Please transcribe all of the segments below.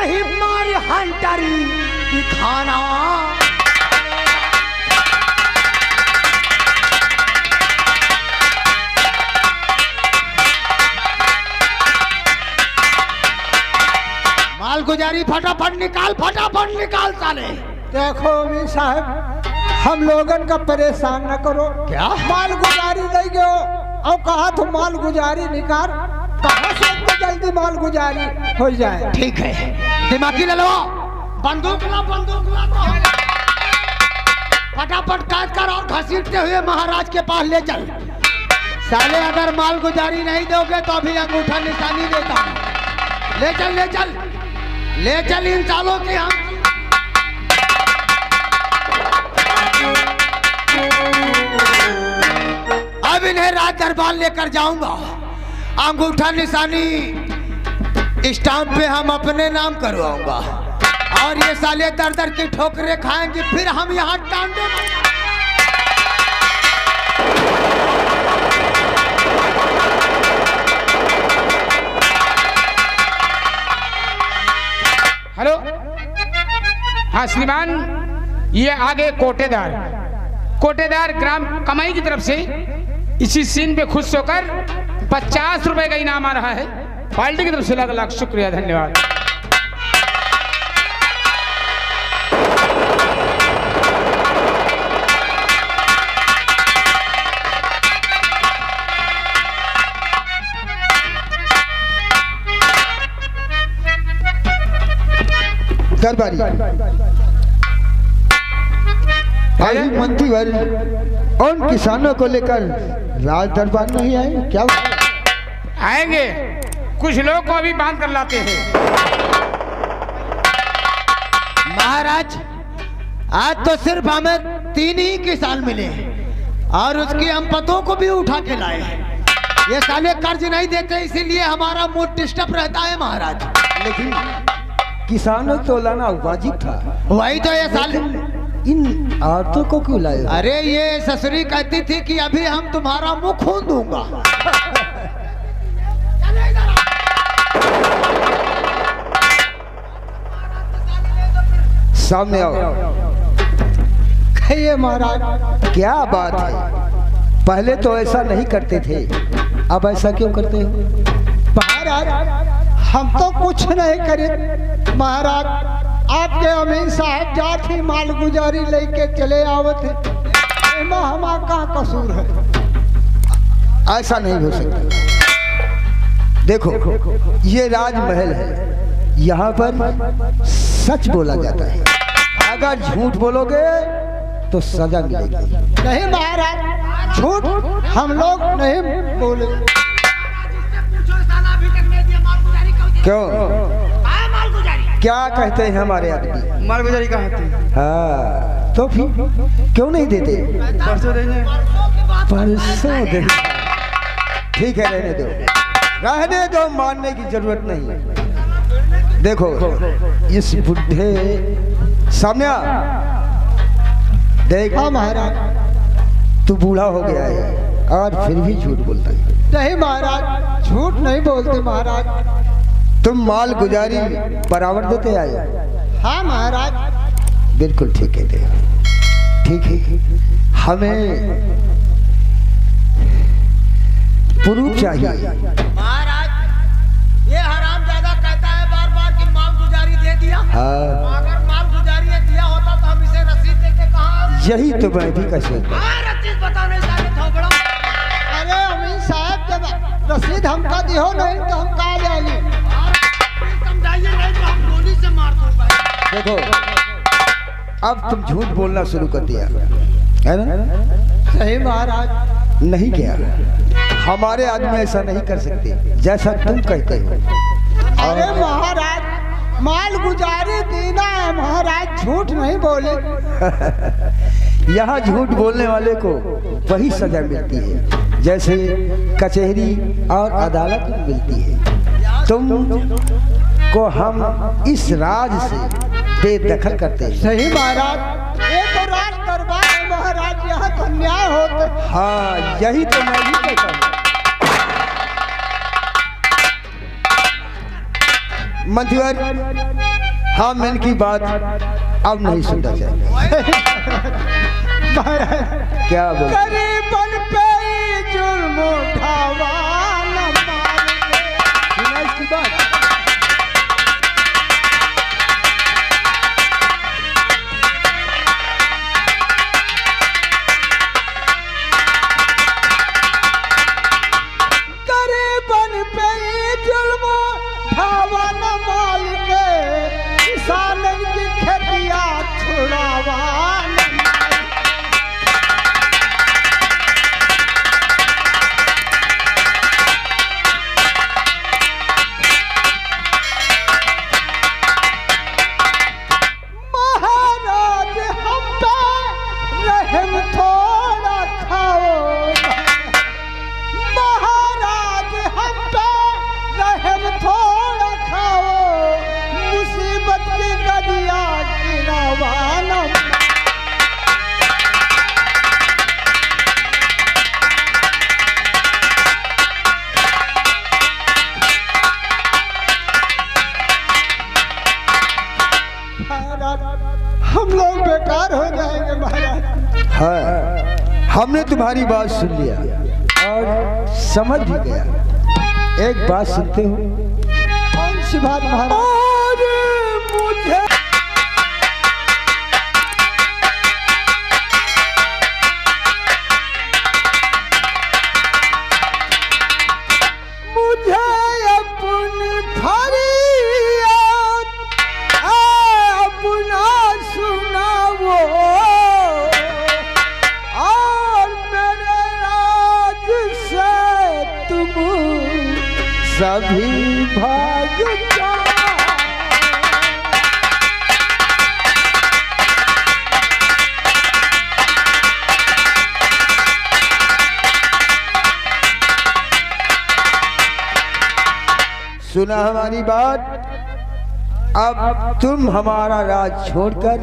नहीं मारी हंटरी दिखाना। माल गुजारी फटाफट निकाल साले। देखो अमीन साहब, हम लोगन का परेशान न करो। क्या माल गुजारी नहीं गयो और कहा तो माल गुजारी निकाल, कहा से तो जल्दी माल गुजारी हो जाए। ठीक है, दिमागी ले लो, बंदूक ला तो फटाफट काट कर और घसीटते हुए महाराज के पास ले चल। साले अगर माल गुजारी नहीं दोगे तो अभी अंगूठा निशानी देता हूं। ले चल इन सालों की। हम अब इन्हें राज दरबार लेकर जाऊंगा। अंगूठा निशानी स्टाम्प पे हम अपने नाम करवाऊंगा और ये साले दर दर की ठोकरें खाएंगे, फिर हम यहाँ टांडे। हेलो, हाँ श्रीमान, ये आगे कोटेदार ग्राम कमाई की तरफ से इसी सीन पे खुश होकर 50 रुपए का इनाम आ रहा है। पार्टी की तरफ से लाख लाख शुक्रिया, धन्यवाद। दरबारी भाई मंत्री वर्ग उन किसानों को लेकर राज दरबार नहीं आए क्या? आएंगे, कुछ लोग को अभी बांध कर लाते हैं। महाराज, आज तो सिर्फ हमें 3 ही किसान मिले और उसकी हम पतों को भी उठा के लाए। ये साले कर्ज नहीं देते, इसीलिए हमारा मूड डिस्टर्ब रहता है महाराज। लेकिन किसानों को लाना वाजिब था। वही तो ये साले इन औरतों को क्यों लाए? अरे ये ससुरी कहती थी कि अभी हम तुम्हारा मुंह खून दूंगा। सामने आओ। कहिए महाराज, क्या बात है? पहले तो ऐसा नहीं करते थे, अब ऐसा क्यों करते हो? महाराज, हम तो कुछ नहीं करे महाराज। आपके अमीन साहब जात ही माल गुजारी लेके चले आवत है, हमारा कहाँ कसूर है? ऐसा नहीं हो सकता। देखो, ये राजमहल है, यहाँ पर सच बोला जाता है। अगर झूठ बोलोगे तो सजा मिलेगी। नहीं महाराज, झूठ हम लोग नहीं बोले। क्यों? क्या कहते हैं हमारे आदमी? माल गुजारी कहाँ होती? हाँ, तो फिर क्यों नहीं देते? परसों देंगे। परसों दे। ठीक है, रहने दो, मानने की जरूरत नहीं। देखो, इस बुढ़े सामने देख। हाँ महाराज, तू बूढ़ा हो गया है और फिर भी झूठ बोलता है। नहीं महाराज, झूठ नहीं बोलते महाराज। तुम माल गुजारी बराबर देते आए? हाँ महाराज। बिल्कुल ठीक है, ठीक है। हमें प्रूफ चाहिए। महाराज, ये हरामजादा कहता है बार बार कि माल गुजारी दे दिया। हाँ, अगर माल गुजारी दिया होता तो हम इसे रसीद देके कहाँ? यही तो मैं भी कैसे रसीद बताने साले थोबड़ा। अरे अमीन साहब, जब रसीद हमका दियो नहीं तो हम कहाँ जाएंगे? समझाइए, नहीं तो हम गोली से मार दूंगा। देखो, अब तुम झूठ बोलना शुरू कर दिया है ना? सही महाराज। नहीं किया, हमारे आदमी ऐसा नहीं कर सकते जैसा तुम कहते हो। अरे महाराज, माल गुजारी देना है महाराज, झूठ नहीं बोले। यहाँ झूठ बोलने वाले को वही सजा मिलती है जैसे कचहरी और अदालत में मिलती है। तुम को हम इस राज से बेदखल करते हैं। सही महाराज, ये तो राज दरबार है महाराज, यहाँ तो न्याय होता है। हाँ, यही तो मैं भी कहता हूँ। मंत्रीवर, हम इनकी बात अब नहीं सुनना चाहिए। क्या बोल गरीबन पे जुल्म उठावा न मार के। सुना इसकी बात? गरीबन पे जुल्म उठावा न मार के, किसानन की खेतिया छुड़ावा न मार के। महाराज हम पे रहम थोड़ा खाओ, महाराज हम पे रहम थोड़ा खाओ, मुसीबत की गदिया गिरावा न मार। हम लोग बेकार हो जाएंगे महाराज। हाँ, हमने तुम्हारी बात सुन लिया और समझ भी गया। एक बात सुनते हो? कौन सी बात महाराज? और मुझे अपनी फरियाद अपना सुनाओ, और मेरे राज से तुम सभी भाग जाओ। सुना हमारी बात? अब तुम हमारा राज छोड़कर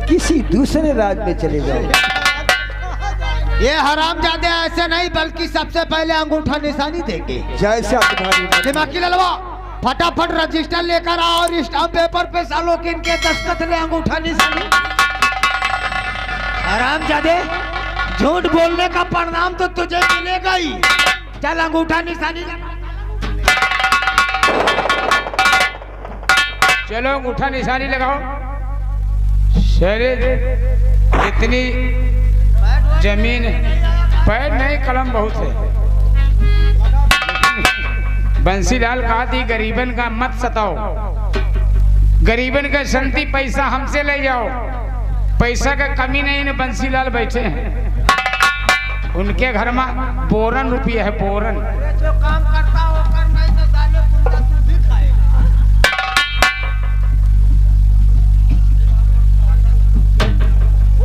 किसी दूसरे राज में चले जाओ। ये हरामजादे ऐसे नहीं, बल्कि सबसे पहले अंगूठा निशानी देंगे। जैसा तुम्हारी दिमागी ललवा, फटाफट रजिस्टर लेकर आओ और स्टाम्प पेपर पे सालों के इनके दस्तखत ले, अंगूठा निशानी। हरामजादे, झूठ बोलने का परिणाम तो तुझे मिलेगा ही। चल अंगूठा निशानी लगा। चलो अंगूठा निशानी लगाओ। शरीर इतनी जमीन पैर नहीं, कलम बहुत है। बंसीलाल कहा थी गरीबन का मत सताओ, गरीबन का संति पैसा हमसे ले जाओ। पैसा का कमी नहीं है, बंसीलाल बैठे हैं, उनके घर में बोरन रुपया है, बोरन। जो काम करता हो कर, नहीं तो साले कुंडा तू भी खाएगा।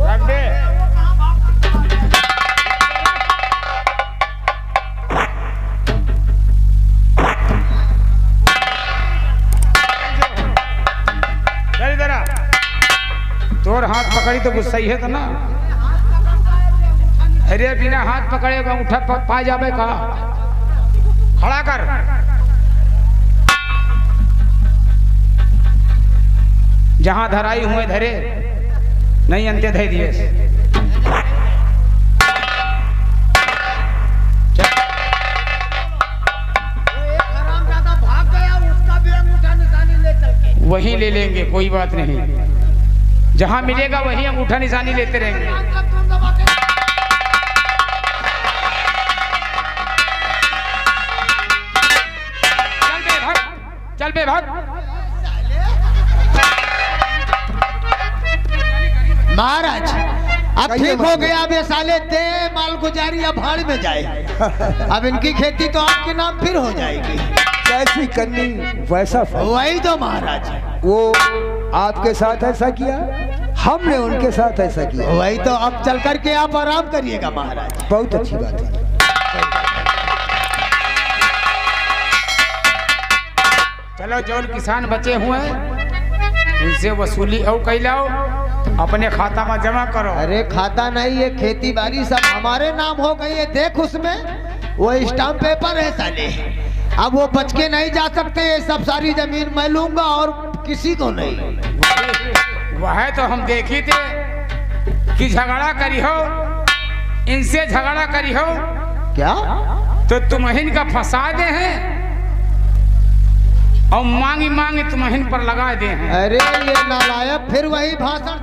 रख दे। चल इधर आ। तोर हाथ पकड़ी तो गुस्सा ही है तो ना। अरे बिना हाथ पकड़ेगा अंगूठा पा जावे का। खड़ा कर। जहां धराई हुए धरे, नहीं अंत्य धै दिए। भाग गया, उसका भी अंगूठा निशानी ले चल के। वहीं ले लेंगे, कोई बात नहीं। जहां मिलेगा वहीं अंगूठा निशानी लेते रहेंगे। चल बे भाग। महाराज अब ठीक हो गया। अब ये साले दे माल गुजारी अब भाड़ में जाए। अब इनकी खेती तो आपके नाम फिर हो जाएगी। कैसी करनी वैसा फल। वही तो महाराज, वो आपके साथ ऐसा किया, हमने उनके साथ ऐसा किया। वही तो। अब चल करके आप आराम करिएगा महाराज। बहुत अच्छी बात है। चलो जो किसान बचे हुए हैं उनसे वसूली और कैलाओ, अपने खाता में जमा करो। अरे खाता नहीं, ये खेती बाड़ी सब हमारे नाम हो गई है। देख उसमें वो स्टाम्प पेपर है साले। अब वो बच के नहीं जा सकते, ये सब सारी जमीन मैं लूंगा और किसी को नहीं। वह तो हम देखी थे कि झगड़ा करी हो, इनसे झगड़ा करी हो क्या? तो तुम इनका फंसा दे हैं और मांगी मांगी तुम इन पर लगा दे हैं। अरे ये नालायक फिर वही भाषण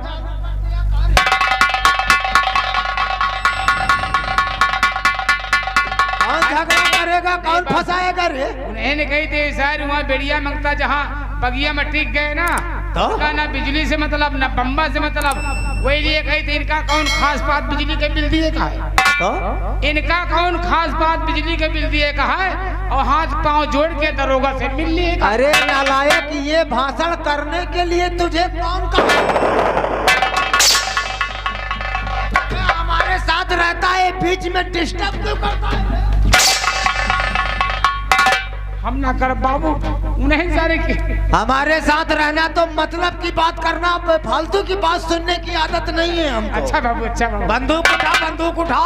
झगड़ा करेगा, कौन फंसाएगा रे? उन्हें कही थे सर वहाँ बेड़िया मंगता जहाँ बगिया में टिक गए ना, तो ना बिजली से मतलब ना बम्बा से मतलब, वही लिए कही थी इनका कौन खास बात बिजली के बिल दिए का है, तो इनका कौन खास बात बिजली के बिल दिए का है, और हाथ पांव जोड़ के दरोगा से मिल लिए। अरे नालायक, ये भाषण करने के लिए तुझे कौन कहा? हमारे साथ रहता है, बीच में डिस्टर्ब क्यों करता है? हम ना कर बाबू, उन्हें सारे की हमारे साथ रहना तो मतलब की बात करना, फालतू की बात सुनने की आदत नहीं है हमको। अच्छा बाबू, अच्छा बाबू। बंदूक उठा, बंदूक उठा,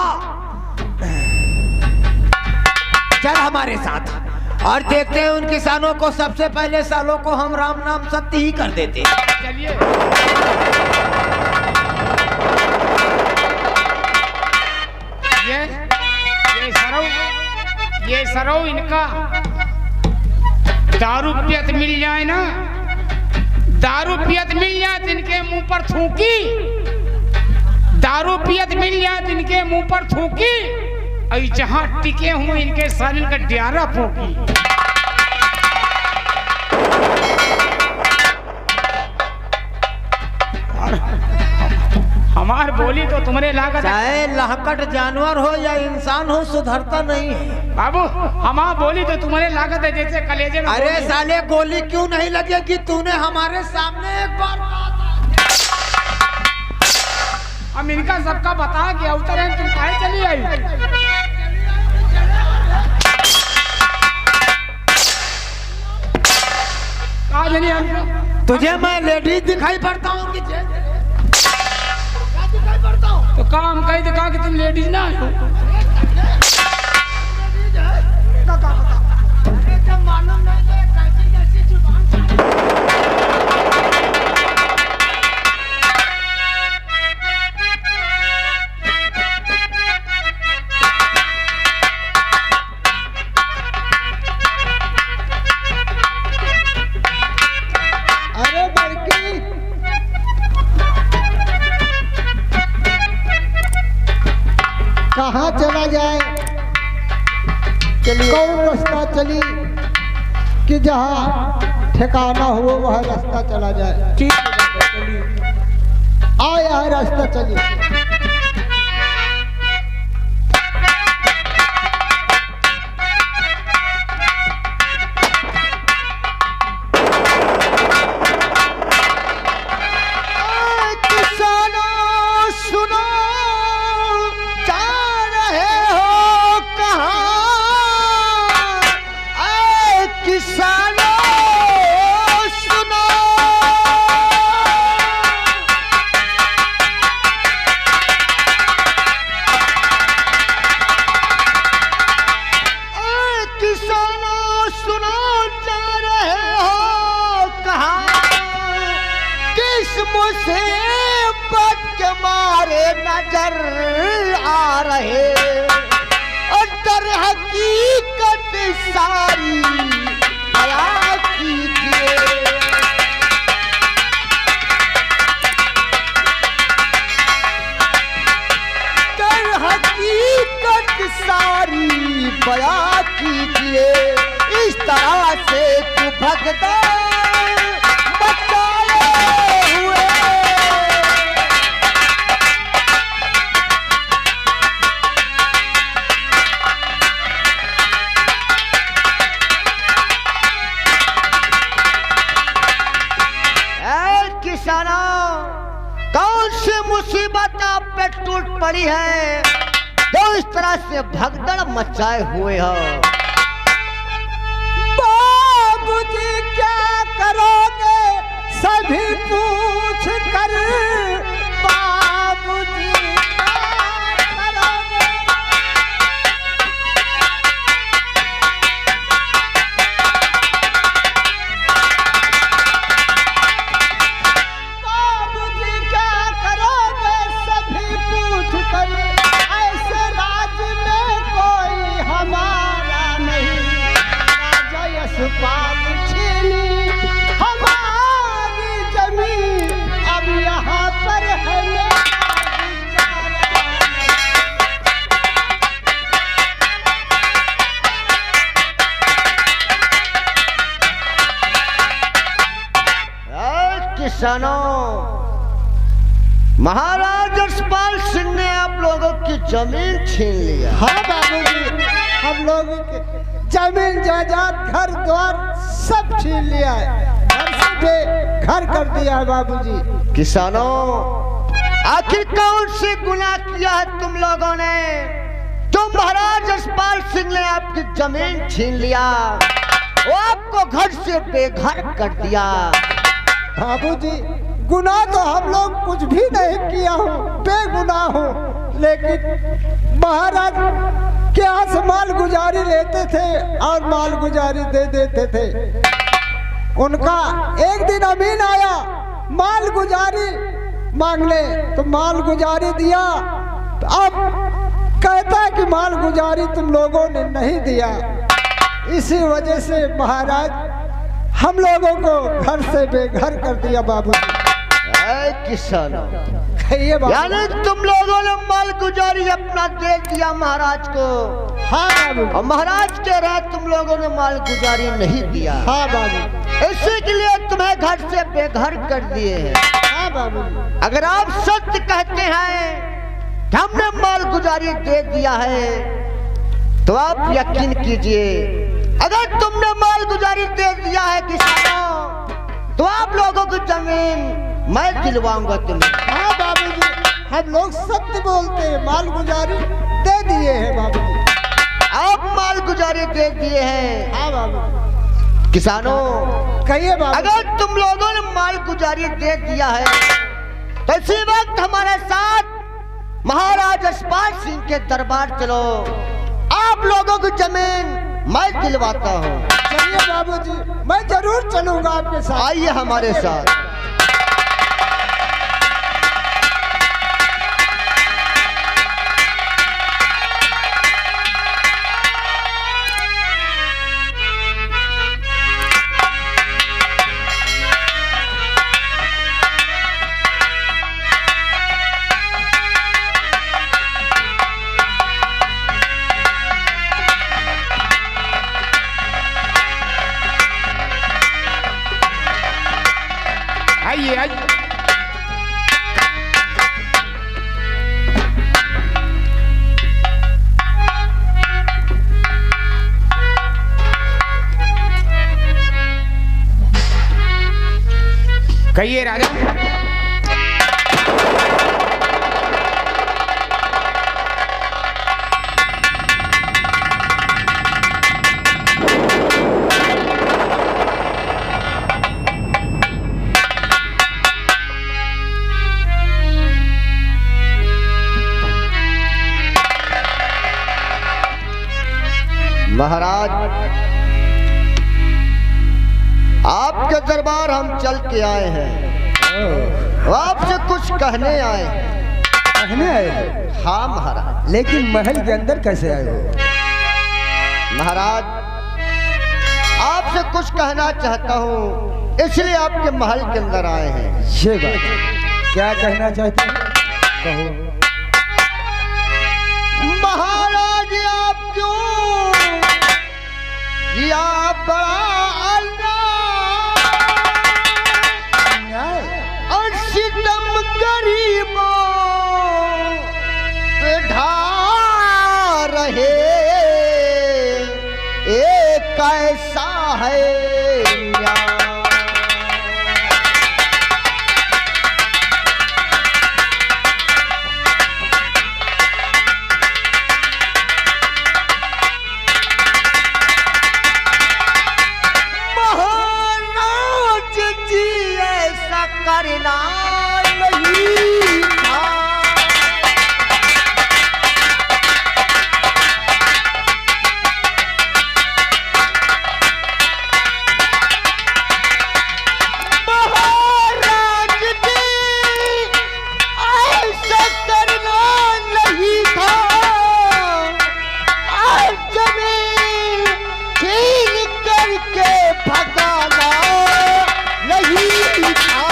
चल हमारे साथ और देखते हैं उन किसानों को। सबसे पहले सालों को हम राम नाम सत्य ही कर देते। चलिए ये सरौ इनका दारू पियत मिल जाए ना, दारू पियत मिल जाए तो इनके मुंह पर थूकी, दारू पियत मिल जाए तो इनके मुंह पर थूकी, और जहां टिके हुए इनके सालन का डियारा फूकी। हमार बोली तो तुम्हारे लागत, चाहे लहकट जानवर हो या इंसान हो, सुधरता नहीं है बाबू। हमार बोली तो तुम्हारे लागत है जैसे कलेजे में। अरे साले, गोली क्यों नहीं लगेगी? तूने हमारे सामने एक बार कहा था। हम इनका सबका बता के उतरे, तुम काहे चली आई? कहा जानी हम तुझे मैं लेडीज दिखाई पड़ता हूँ कि तो काम कही तो कहा कि तुम लेडीज ना हो। अरे बड़की, कहाँ चला जाए? कौन रास्ता चली कि जहाँ ठिकाना हो वह रास्ता चला जाए? ठीक है, चलिए। आया रास्ता चलिए। नजर आ रहे और दर हकीकत सारी बयां कीजिए। दर हकीकत सारी बयां कीजिए। इस तरह से तू भगदा कौन सी मुसीबत आप पे टूट पड़ी है जो इस तरह से भगदड़ मचाए हुए हो? बाबूजी क्या करोगे सभी पूछ कर, बाबूजी क्या करोगे? किसानों, महाराज यशपाल सिंह ने आप लोगों की जमीन छीन लिया। हाँ बाबूजी, हम लोगों के जमीन जायदाद घर द्वार सब छीन लिया है, घर से बेघर कर दिया है बाबूजी। किसानों, आखिर कौन सी गुनाह किया है तुम लोगों ने? जो महाराज यशपाल सिंह ने आपकी जमीन छीन लिया, वो आपको घर से बेघर कर दिया। बाबूजी, गुनाह तो हम लोग कुछ भी नहीं किया हूँ, बेगुनाह हूँ, लेकिन महाराज के यहाँ से माल गुजारी लेते थे और माल गुजारी दे देते थे। उनका एक दिन अमीन आया माल गुजारी मांगने, तो माल गुजारी दिया, तो अब कहता है कि माल गुजारी तुम लोगों ने नहीं दिया। इसी वजह से महाराज हम लोगों को घर से बेघर कर दिया बाबूजी। किसानों, यानी तुम लोगों ने माल गुजारी अपना दे दिया महाराज को। हाँ बाबू, और महाराज कह रहा है तुम लोगों ने माल गुजारी नहीं दिया। हाँ बाबू, इसी के लिए तुम्हें घर से बेघर कर दिए हैं। हाँ बाबू, अगर आप सत्य कहते हैं कि हमने माल गुजारी दे दिया है, तो आप यकीन कीजिए, अगर तुमने माल गुजारी दे दिया है किसानों, तो आप लोगों की जमीन मैं दिलवाऊंगा तुम्हें। हाँ बाबूजी, हम लोग सत्य बोलते हैं, माल गुजारी दे दिए हैं बाबूजी। आप माल गुजारी दे दिए हैं। हाँ बाबू, किसानों, कहिए बाबू। अगर तुम लोगों ने माल गुजारी दे दिया है, तो इसी वक्त हमारे साथ महाराज यशपाल सिंह के दरबार चलो, आप लोगों की जमीन मैं दिलवाता हूँ। चलिए बाबूजी, मैं जरूर चलूंगा आपके साथ। आइए हमारे साथ। आइए आइए। कहिए राजा। महाराज, आपके दरबार हम चल के आए हैं, आपसे कुछ कहने आए हैं। कहने आए? हाँ महाराज। लेकिन महल के अंदर कैसे आए हो? महाराज, आपसे कुछ कहना चाहता हूँ, इसलिए आपके महल के अंदर आए हैं। ये बात क्या कहना चाहते हैं? कहो। महाराज, आप क्यों या बड़ा अन्याय और सितम गरीबों पे ढा रहे, एक कैसा है न्याय। करना नहीं था, महाराज जी ऐसा करना नहीं था, आज जमीन छीन करके भगाना नहीं था।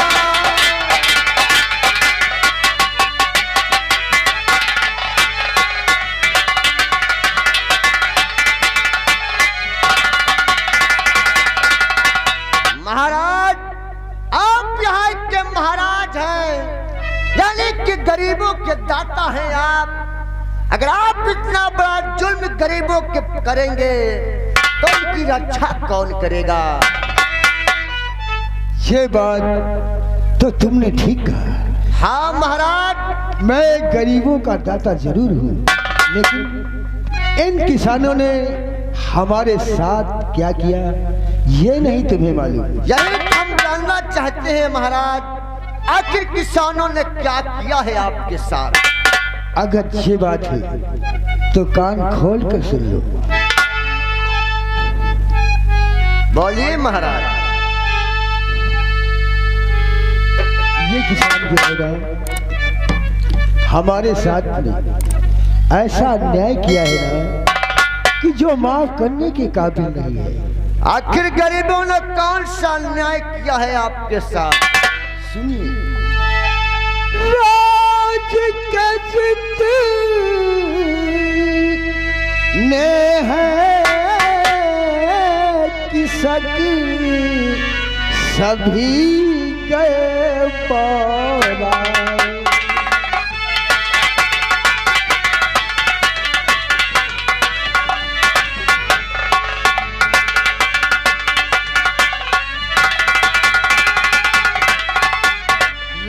महाराज हैं, यानी कि गरीबों के दाता हैं आप। अगर आप इतना बड़ा जुल्म गरीबों के करेंगे तो उनकी रक्षा कौन करेगा? ये बात तो तुमने ठीक कहा। हाँ महाराज, मैं गरीबों का दाता जरूर हूँ, लेकिन इन किसानों ने हमारे साथ क्या किया ये नहीं तुम्हें मालूम। यही हम जानना चाहते हैं महाराज, आखिर किसानों ने क्या किया है आपके साथ? अगर ये बात है तो कान खोल कर सुन लो। बोलिए महाराज। ये किसान जो है ना, हमारे साथ ने ऐसा अन्याय किया है ना कि जो माफ करने के काबिल नहीं है। आखिर गरीबों ने कौन सा अन्याय किया है आपके साथ? सुनिए। राज के जितने हैं किसक सभी गए पौरा।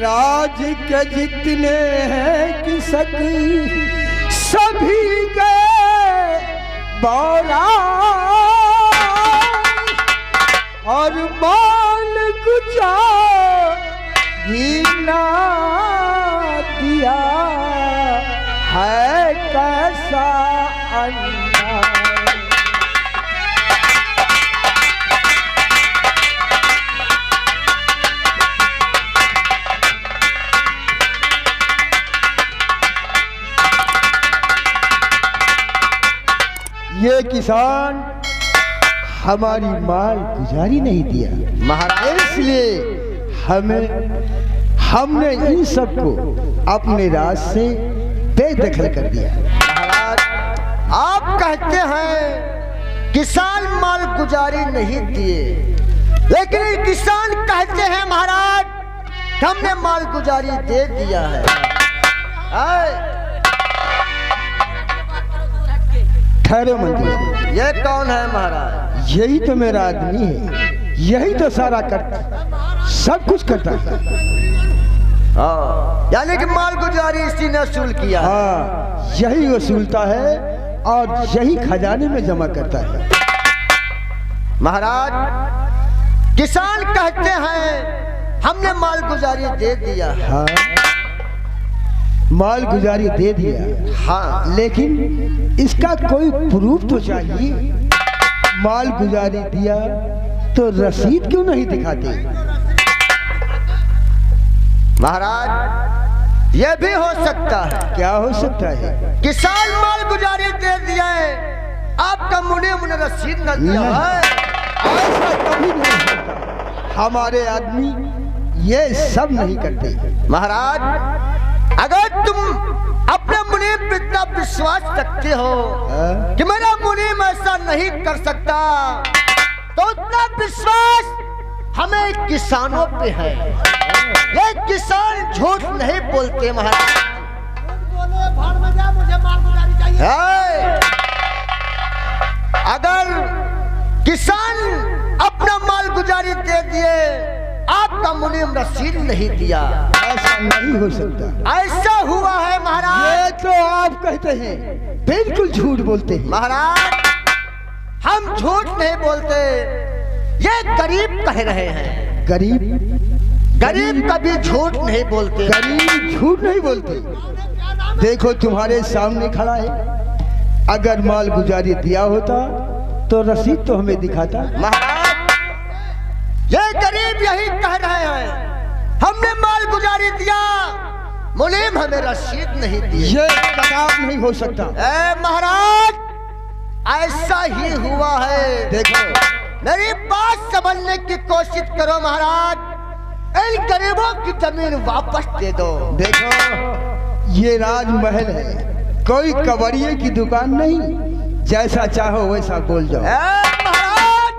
राज के जितने हैं किसक सभी गए बौरा, और माल गुजा भी ना दिया है कैसा अन्याय। ये किसान हमारी माल गुजारी नहीं दिया महाराज, इसलिए हमने इन सबको अपने राज से बेदखल कर दिया। महाराज, आप कहते हैं किसान माल गुजारी नहीं दिए, लेकिन ये किसान कहते हैं महाराज हमने माल गुजारी दे दिया है। ठहरो मंत्री, ये कौन है महाराज? यही तो मेरा आदमी है, यही तो सारा करता, सब कुछ करता है। हाँ, यानी कि माल गुजारी इसी ने वसूल किया। हाँ, यही वसूलता है और यही खजाने में जमा करता है। महाराज, किसान कहते हैं हमने माल गुजारी दे दिया। हाँ, माल गुजारी दे दिया। हाँ, लेकिन इसका कोई प्रूफ तो चाहिए। माल गुजारी दिया तो रसीद क्यों नहीं दिखाते? महाराज, यह भी हो सकता है। क्या हो सकता है? किसान माल गुजारी दे दिया है, आपका मुने रसीद न दिया है। ऐसा कभी नहीं होता। हमारे आदमी ये सब नहीं करते। महाराज, अगर तुम अपने मुनीम पे इतना विश्वास रखते हो कि मेरा मुनीम ऐसा नहीं कर सकता, तो उतना विश्वास हमें किसानों पे है। ये किसान झूठ नहीं बोलते महाराज। अगर किसान अपना माल गुजारी दे दिए, आपका मुनीम रसीद नहीं दिया, ऐसा नहीं हो सकता। ऐसा हुआ है महाराज। ये तो आप कहते हैं, बिल्कुल झूठ बोलते हैं। महाराज, हम झूठ नहीं बोलते, ये गरीब कह रहे हैं। गरीब कभी झूठ नहीं बोलते। गरीब झूठ नहीं बोलते। देखो तुम्हारे सामने खड़ा है, अगर माल गुजारी दिया होता तो रसीद तो हमें दिखाता। महाराज, ये गरीब यही कह रहे हैं हमने माल गुजारी दिया, मुनीम हमें रसीद नहीं दी। ये कदाप नहीं हो सकता। महाराज, ऐसा ही हुआ है। देखो, मेरी बात समझने की कोशिश करो महाराज। इन गरीबों की जमीन वापस दे दो। देखो, ये राजमहल है, कोई कबाड़िये की दुकान नहीं। जैसा चाहो वैसा बोल जाओ। महाराज,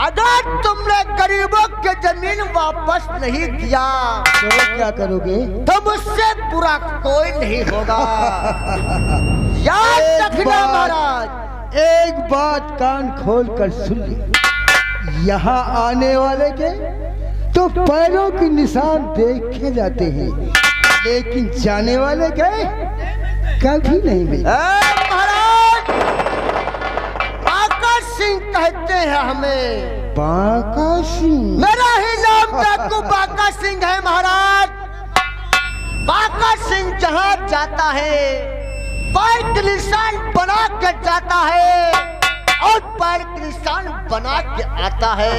अगर तुमने गरीबों की जमीन वापस नहीं दिया तो क्या करोगे? तो मुझसे बुरा कोई नहीं होगा। याद रखना महाराज। एक बात कान खोल कर सुन ले, यहाँ आने वाले के तो पैरों के निशान देखे जाते हैं, लेकिन जाने वाले के कभी नहीं मिले। महाराज, बाका सिंह कहते हैं हमें। बाका सिंह? मेरा ही नाम डाकू बाका सिंह है महाराज। बाका सिंह जहाँ जाता है पैर के निशान बना के जाता है और पैर के निशान बना के आता है।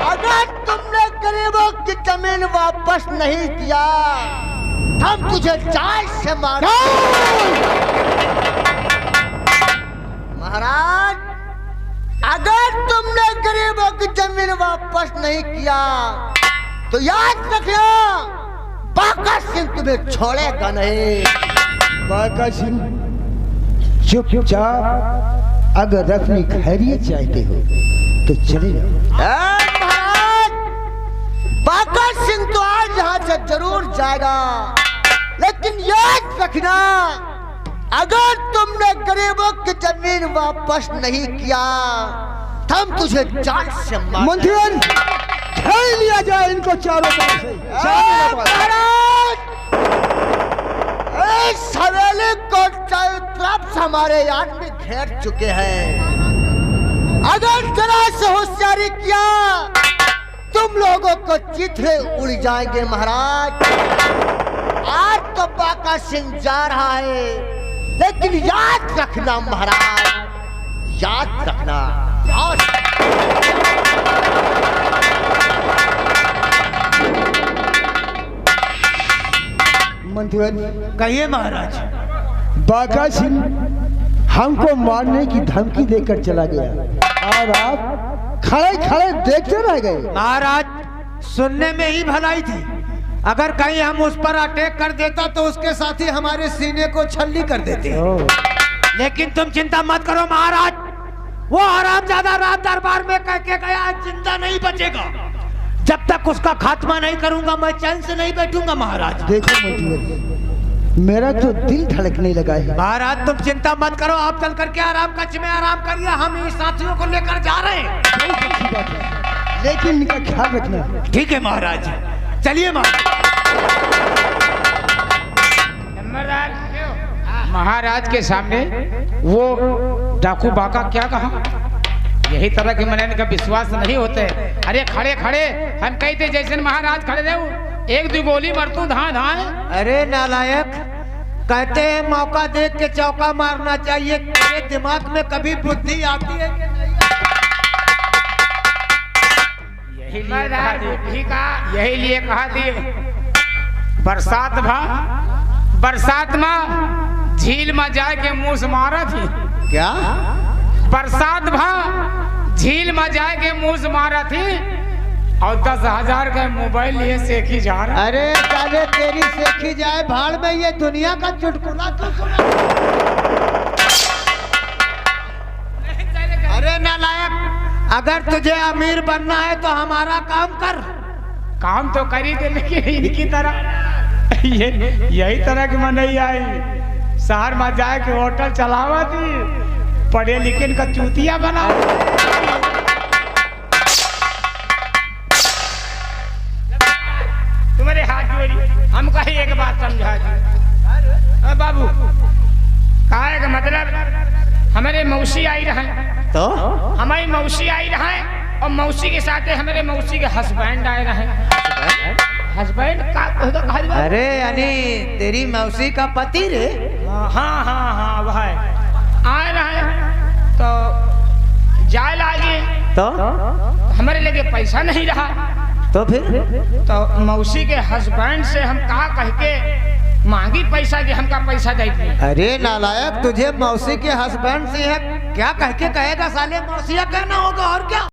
अगर तुमने गरीबों की जमीन वापस नहीं दिया हम तुझे जान से मार। महाराज, अगर तुमने गरीबों की जमीन वापस नहीं किया तो याद रखना बाका सिंह तुम्हें छोड़ेगा नहीं। बाका सिंह चुपचाप अगर अपनी खैरियत चाहते हो तो चले जाओ। महाराज, बाका सिंह तो आज यहाँ से जरूर जाएगा, लेकिन याद रखना अगर तुमने गरीबों की जमीन वापस नहीं किया तो हम तुझे जान से मार। मंत्रियन, घेर लिया जाए इनको चारों तरफ से। इस हवेली को चारों तरफ से हमारे आदमी घेर चुके हैं। अगर जरा से होशियारी किया तुम लोगों को चित्रे उड़ जाएंगे। महाराज, आज तो बाका सिंह जा रहा है, लेकिन याद रखना महाराज, याद रखना। मंत्रियन, कहिए महाराज। बाका सिंह हमको मारने की धमकी देकर चला गया और आप खड़े खड़े देखते रह गए। महाराज, सुनने में ही भलाई थी, अगर कहीं हम उस पर अटैक कर देता तो उसके साथ ही हमारे सीने को छल्ली कर देते। लेकिन तुम चिंता मत करो महाराज, वो हरामजादा रात दरबार में कह के गया जिंदा नहीं बचेगा। जब तक उसका खात्मा नहीं करूंगा मैं चैन से नहीं बैठूंगा। महाराज देखो मंत्रियन, मेरा तो दिल धड़कने लगा है। महाराज, तुम चिंता मत करो, आप चल करके आराम कक्ष में आराम करिए, हम इस साथियों को लेकर जा रहे हैं। लेकिन इनका ख्याल रखना। ठीक है महाराज, चलिए महाराज के सामने वो डाकू बाका क्या कहा? यही तरह के मनन का विश्वास नहीं होते। अरे खड़े खड़े हम कहते जैसे महाराज खड़े रहे, एक दो गोली मरतू धाए धाए। अरे नालायक, कहते हैं मौका देख के चौका मारना चाहिए। तेरे दिमाग में कभी बुद्धि आती है कि नहीं? यही लिए कहा थी बरसात में झील में जाए के मुंह से मारा थी। क्या बरसात झील में जाए के मुंह से मारा थी और 10,000 का मोबाइल लिए सेखी जा रहा। अरे जाने तेरी सेखी जाए भाड़ में, ये दुनिया का चुटकुला तू सुना। अरे नालायक, अगर तुझे अमीर बनना है तो हमारा काम कर। काम तो करी थे, लेकिन इनकी तरह यही तरह की मन नहीं आई। शहर में जाए के होटल चलावा थी, पढ़े लिखे का चूतिया बना। तुम्हारे हाथ जोड़ी हम कहीं एक बात समझा दी बाबू, कहा का मतलब हमारे मौसी आई रहे तो हमारी मौसी आई रहे और मौसी के साथ हमारे मौसी के हस्बैंड आए रहे। हस्बैंड का अरे यानी तेरी मौसी का पति रे? हाँ वह आए रहे तो जाए लागे तो हमारे लगे पैसा नहीं रहा, तो फिर तो मौसी के हस्बैंड से हम कहा कह के मांगी पैसा कि हमका पैसा दे दिए। अरे नालायक, तुझे मौसी के हस्बैंड से है क्या कह के कहेगा? साले मौसिया कहना होगा और क्या।